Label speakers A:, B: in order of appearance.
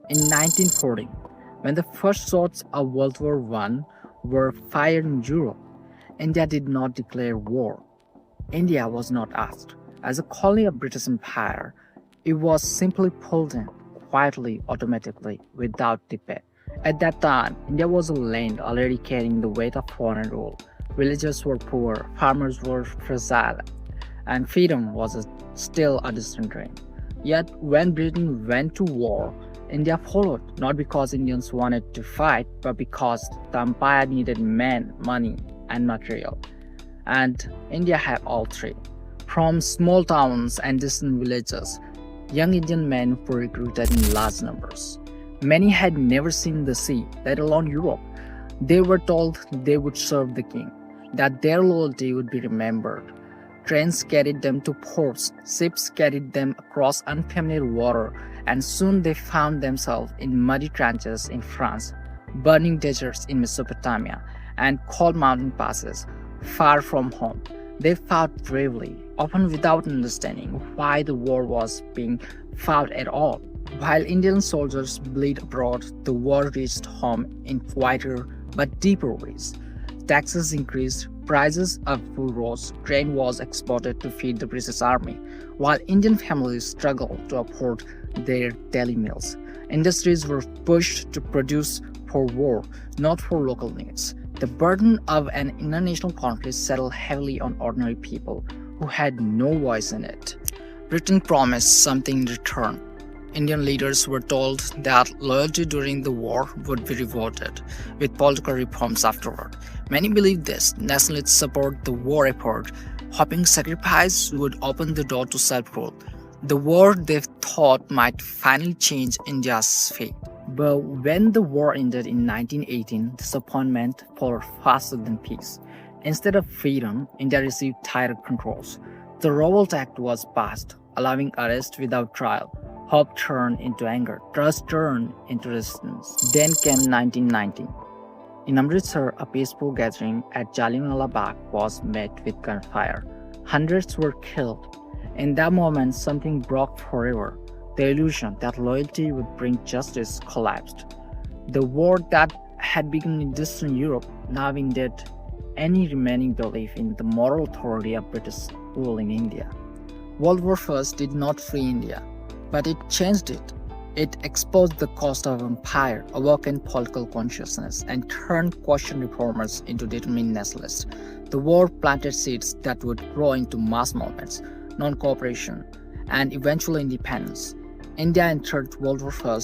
A: In 1940, when the first shots of World War I were fired in Europe, India did not declare war. India was not asked. As a colony of British Empire, it was simply pulled in, quietly, automatically, without debate. At that time, India was a land already carrying the weight of foreign rule. Villagers were poor, farmers were fragile, and freedom was still a distant dream. Yet, when Britain went to war, India followed, not because Indians wanted to fight, but because the empire needed men, money, and material. And India had all three. From small towns and distant villages, young Indian men were recruited in large numbers. Many had never seen the sea, let alone Europe. They were told they would serve the king, that their loyalty would be remembered. Trains carried them to ports, ships carried them across unfamiliar water, and soon they found themselves in muddy trenches in France, burning deserts in Mesopotamia, and cold mountain passes far from home. They fought bravely, often without understanding why the war was being fought at all. While Indian soldiers bled abroad, the war reached home in quieter but deeper ways. Taxes increased, prices of food rose, grain was exported to feed the British army, while Indian families struggled to afford their daily meals. Industries were pushed to produce for war, not for local needs. The burden of an international conflict settled heavily on ordinary people who had no voice in it. Britain promised something in return. Indian leaders were told that loyalty during the war would be rewarded with political reforms afterward. Many believed this. Nationalists support the war effort, hoping sacrifice would open the door to self-rule. The war they thought might finally change India's fate. But when the war ended in 1918, disappointment followed faster than peace. Instead of freedom, India received tighter controls. The Revolt Act was passed, allowing arrest without trial. Hope turned into anger, trust turned into resistance. Then came 1919. In Amritsar, a peaceful gathering at Jallianwala Bagh was met with gunfire. Hundreds were killed. In that moment, something broke forever. The illusion that loyalty would bring justice collapsed. The war that had begun in distant Europe now ended any remaining belief in the moral authority of British rule in India. World War I did not free India, but it changed it. It exposed the cost of empire, awakened political consciousness, and turned Christian reformers into determined nationalists. The war planted seeds that would grow into mass movements, non-cooperation, and eventual independence. India entered World War I